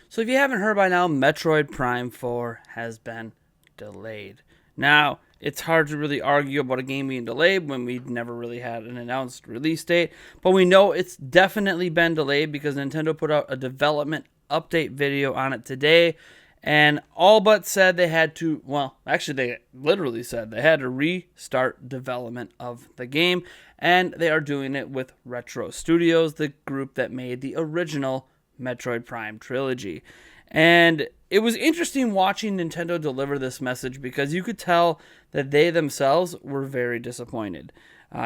So if you haven't heard by now, Metroid Prime 4 has been delayed. Now, it's hard to really argue about a game being delayed when we've never really had an announced release date, but we know it's definitely been delayed because Nintendo put out a development update video on it today, and all but said they had to, well, actually they literally said they had to restart development of the game, and they are doing it with Retro Studios, the group that made the original Metroid Prime trilogy. And it was interesting watching Nintendo deliver this message because you could tell that they themselves were very disappointed.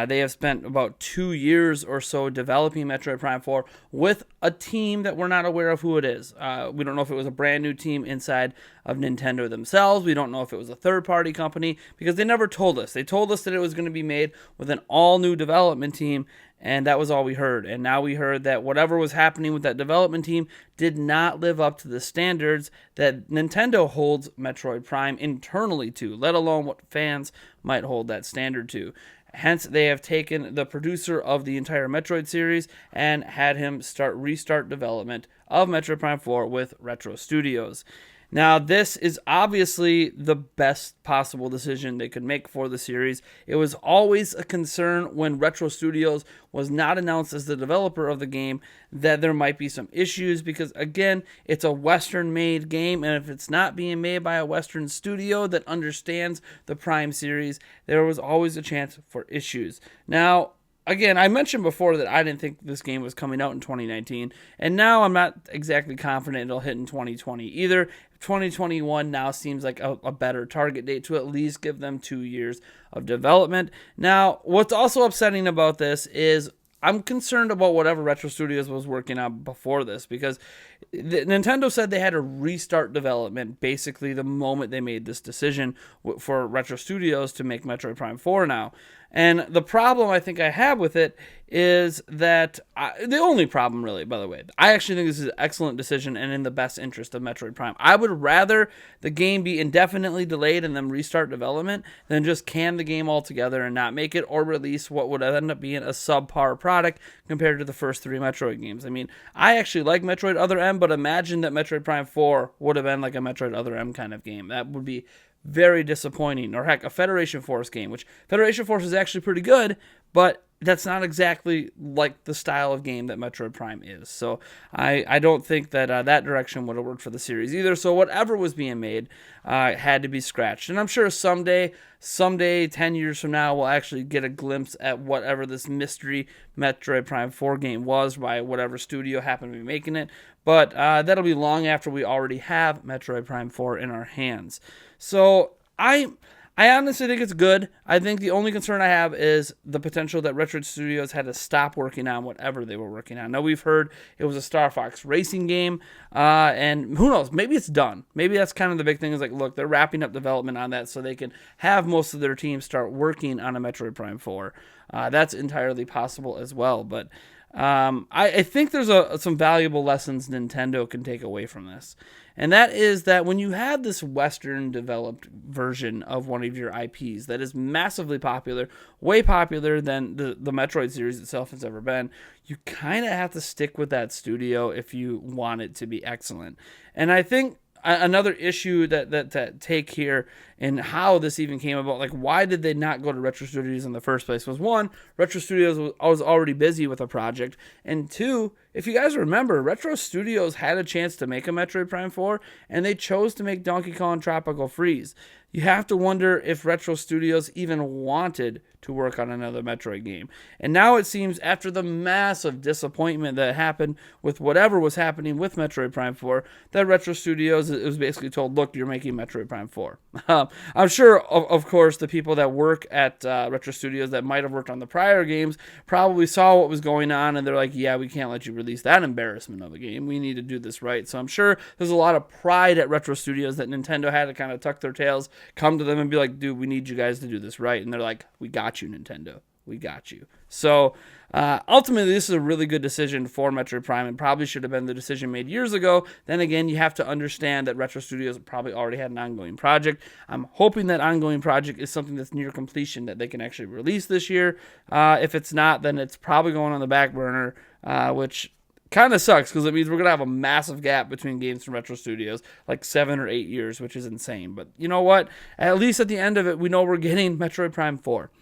They have spent about 2 years or so developing Metroid Prime 4 with a team that we're not aware of who it is. We don't know if it was a brand new team inside of Nintendo themselves. We don't know if it was a third-party company because they never told us. They told us that it was going to be made with an all-new development team, and that was all we heard. And now we heard that whatever was happening with that development team did not live up to the standards that Nintendo holds Metroid Prime internally to, let alone what fans might hold that standard to. Hence, they have taken the producer of the entire Metroid series and had him restart development of Metroid Prime 4 with Retro Studios. Now, this is obviously the best possible decision they could make for the series. It was always a concern when Retro Studios was not announced as the developer of the game that there might be some issues because, again, it's a Western-made game, and if it's not being made by a Western studio that understands the Prime series, there was always a chance for issues. Now, again, I mentioned before that I didn't think this game was coming out in 2019, and now I'm not exactly confident it'll hit in 2020 either. 2021 now seems like a better target date to at least give them 2 years of development. Now, what's also upsetting about this is I'm concerned about whatever Retro Studios was working on before this because Nintendo said they had to restart development basically the moment they made this decision for Retro Studios to make Metroid Prime 4 now. And the problem I think I have with it is that the only problem really, by the way, I actually think this is an excellent decision and in the best interest of Metroid Prime. I would rather the game be indefinitely delayed and then restart development than just can the game altogether and not make it or release what would end up being a subpar product compared to the first 3 Metroid games. I mean, I actually like Metroid Other M, but imagine that Metroid Prime 4 would have been like a Metroid Other M kind of game. That would be very disappointing. Or heck, a Federation Force game, which Federation Force is actually pretty good, but that's not exactly like the style of game that Metroid Prime is. So I don't think that that direction would have worked for the series either. So whatever was being made had to be scratched. And I'm sure someday, 10 years from now, we'll actually get a glimpse at whatever this mystery Metroid Prime 4 game was by whatever studio happened to be making it. But that'll be long after we already have Metroid Prime 4 in our hands. So I honestly think it's good. I think the only concern I have is the potential that Retro Studios had to stop working on whatever they were working on. Now, we've heard it was a Star Fox racing game, and who knows, maybe it's done. Maybe that's kind of the big thing is like, look, they're wrapping up development on that so they can have most of their team start working on a Metroid Prime 4. That's entirely possible as well, but I think there's some valuable lessons Nintendo can take away from this. And that is that when you have this Western developed version of one of your IPs that is massively popular, way popular than the Metroid series itself has ever been, you kind of have to stick with that studio if you want it to be excellent. And I think another issue that take here and how this even came about, like why did they not go to Retro Studios in the first place, was one, Retro Studios was already busy with a project, and two, if you guys remember, Retro Studios had a chance to make a Metroid Prime 4, and they chose to make Donkey Kong Tropical Freeze. You have to wonder if Retro Studios even wanted to work on another Metroid game. And now it seems after the massive disappointment that happened with whatever was happening with Metroid Prime 4, that Retro Studios was basically told, look, you're making Metroid Prime 4. I'm sure, of course, the people that work at Retro Studios that might have worked on the prior games probably saw what was going on, and they're like, yeah, we can't let you release that embarrassment of a game. We need to do this right. So I'm sure there's a lot of pride at Retro Studios that Nintendo had to kind of tuck their tails, come to them and be like, dude, we need you guys to do this right. And they're like, we got you, Nintendo. We got you. So ultimately, this is a really good decision for Metroid Prime, and probably should have been the decision made years ago. Then again, you have to understand that Retro Studios probably already had an ongoing project. I'm hoping that ongoing project is something that's near completion that they can actually release this year. If it's not, then it's probably going on the back burner, which kind of sucks because it means we're going to have a massive gap between games from Retro Studios, like 7 or 8 years, which is insane. But you know what? At least at the end of it, we know we're getting Metroid Prime 4.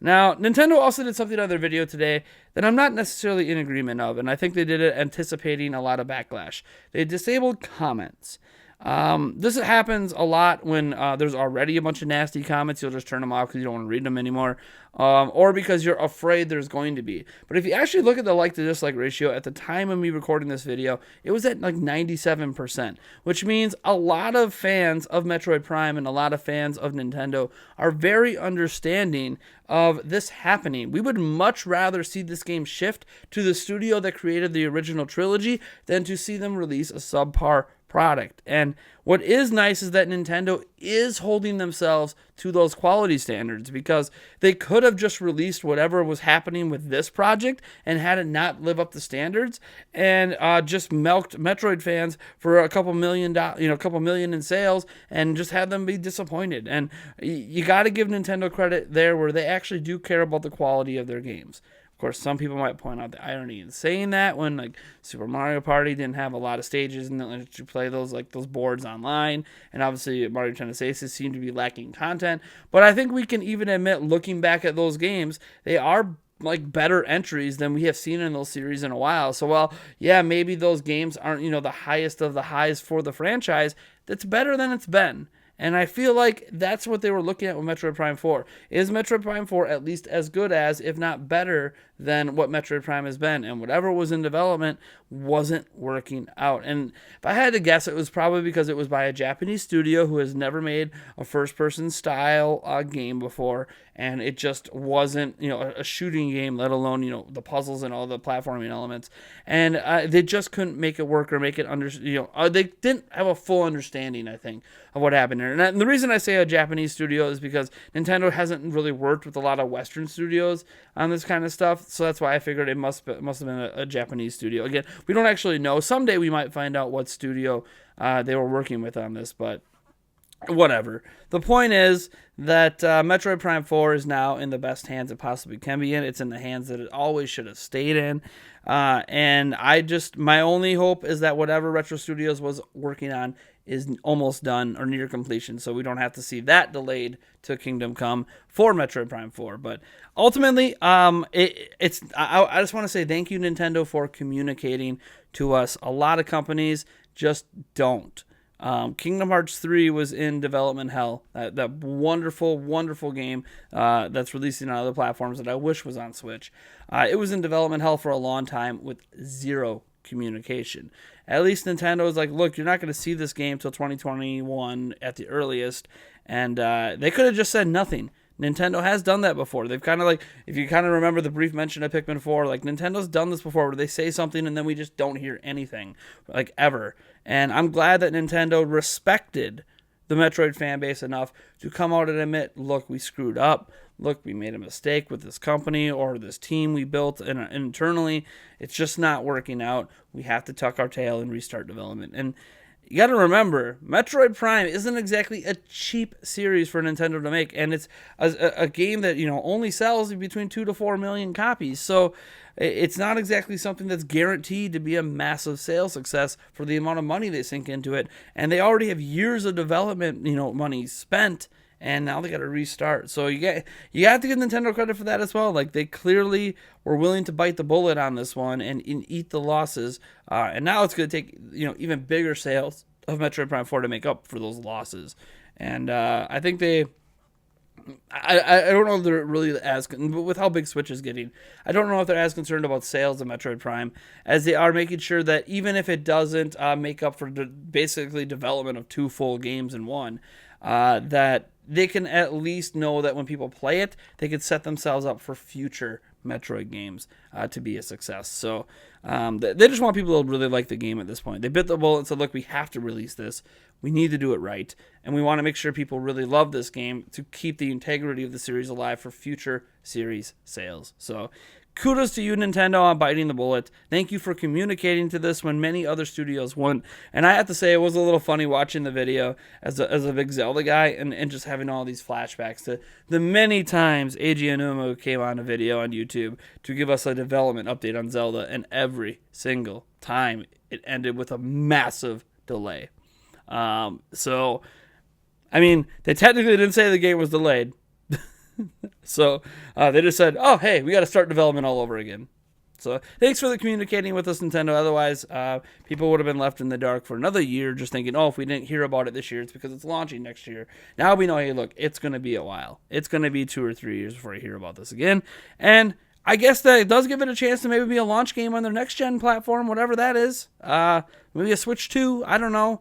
Now, Nintendo also did something on their video today that I'm not necessarily in agreement of, and I think they did it anticipating a lot of backlash. They disabled comments. This happens a lot when there's already a bunch of nasty comments. You'll just turn them off because you don't want to read them anymore, or because you're afraid there's going to be. But if you actually look at the like to dislike ratio at the time of me recording this video, it was at like 97%, which means a lot of fans of Metroid Prime and a lot of fans of Nintendo are very understanding of this happening. We would much rather see this game shift to the studio that created the original trilogy than to see them release a subpar product. And what is nice is that Nintendo is holding themselves to those quality standards, because they could have just released whatever was happening with this project and had it not live up to standards, and just milked Metroid fans for a couple million in sales and just had them be disappointed. And you got to give Nintendo credit there where they actually do care about the quality of their games. Of course, some people might point out the irony in saying that when like Super Mario Party didn't have a lot of stages and let you play those boards online, and obviously Mario Tennis Aces seem to be lacking content. But I think we can even admit, looking back at those games, they are like better entries than we have seen in those series in a while. So while maybe those games aren't the highest of the highs for the franchise, that's better than it's been. And I feel like that's what they were looking at with Metroid Prime 4. Is Metroid Prime 4 at least as good as, if not better than, what Metroid Prime has been? And whatever was in development wasn't working out. And if I had to guess, it was probably because it was by a Japanese studio who has never made a first-person style game before. And it just wasn't, a shooting game, let alone, the puzzles and all the platforming elements. And they just couldn't make it work or make it they didn't have a full understanding, I think, of what happened there. And the reason I say a Japanese studio is because Nintendo hasn't really worked with a lot of Western studios on this kind of stuff. So that's why I figured it must have been a Japanese studio. Again, we don't actually know. Someday we might find out what studio they were working with on this, but whatever. The point is that Metroid Prime 4 is now in the best hands it possibly can be in. It's in the hands that it always should have stayed in. And my only hope is that whatever Retro Studios was working on is almost done or near completion, so we don't have to see that delayed to Kingdom Come for Metroid Prime 4. But ultimately, I just want to say thank you, Nintendo, for communicating to us. A lot of companies just don't. Kingdom Hearts 3 was in development hell. That wonderful, wonderful game that's releasing on other platforms that I wish was on Switch. It was in development hell for a long time with zero communication. At least Nintendo is like, look, you're not going to see this game till 2021 at the earliest. And they could have just said nothing. Nintendo has done that before. They've kind of like, if you kind of remember the brief mention of Pikmin 4, like Nintendo's done this before where they say something and then we just don't hear anything, like ever. And I'm glad that Nintendo respected the Metroid fan base enough to come out and admit, look, we screwed up. Look, we made a mistake with this company or this team we built internally. It's just not working out. We have to tuck our tail and restart development. And you got to remember, Metroid Prime isn't exactly a cheap series for Nintendo to make, and it's a game that only sells between 2 to 4 million copies. So it's not exactly something that's guaranteed to be a massive sales success for the amount of money they sink into it. And they already have years of development, money spent, and now they got to restart. So you have to give Nintendo credit for that as well. Like, they clearly were willing to bite the bullet on this one and eat the losses. And now it's going to take even bigger sales of Metroid Prime 4 to make up for those losses. And I think I don't know if they're really with how big Switch is getting, I don't know if they're as concerned about sales of Metroid Prime as they are making sure that even if it doesn't make up for basically development of 2 full games in one, that they can at least know that when people play it, they can set themselves up for future Metroid games to be a success. So they just want people to really like the game at this point. They bit the bullet and said, look, we have to release this. We need to do it right. And we want to make sure people really love this game to keep the integrity of the series alive for future series sales. So kudos to you, Nintendo, on biting the bullet. Thank you for communicating to this when many other studios wouldn't. And I have to say, it was a little funny watching the video as a big Zelda guy and just having all these flashbacks to the many times Eiji Aonuma came on a video on YouTube to give us a development update on Zelda, and every single time it ended with a massive delay. So, I mean, they technically didn't say the game was delayed. So they just said, oh, hey, we got to start development all over again. So thanks for the communicating with us, Nintendo. Otherwise, people would have been left in the dark for another year just thinking, oh, if we didn't hear about it this year, it's because it's launching next year. Now we know, hey, look, it's going to be a while. It's going to be 2 or 3 years before I hear about this again. And I guess that it does give it a chance to maybe be a launch game on their next-gen platform, whatever that is. Maybe a Switch 2, I don't know.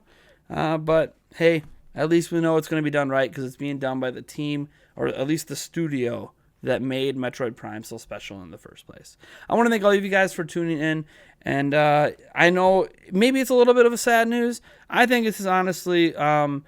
But, hey, at least we know it's going to be done right because it's being done by the team, or at least the studio that made Metroid Prime so special in the first place. I want to thank all of you guys for tuning in. And I know maybe it's a little bit of a sad news. I think this is honestly, I'd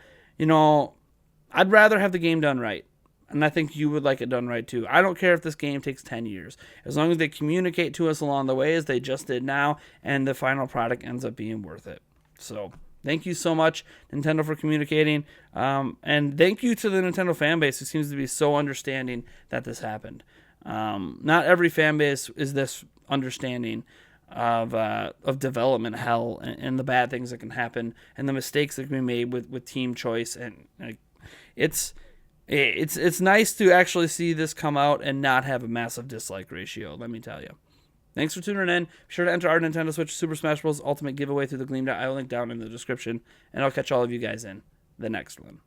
rather have the game done right. And I think you would like it done right too. I don't care if this game takes 10 years. As long as they communicate to us along the way as they just did now, and the final product ends up being worth it. So thank you so much, Nintendo, for communicating. And thank you to the Nintendo fan base who seems to be so understanding that this happened. Not every fan base is this understanding of development hell and the bad things that can happen and the mistakes that can be made with team choice. And it's nice to actually see this come out and not have a massive dislike ratio, let me tell you. Thanks for tuning in. Be sure to enter our Nintendo Switch Super Smash Bros. Ultimate giveaway through the Gleam.io link down in the description, and I'll catch all of you guys in the next one.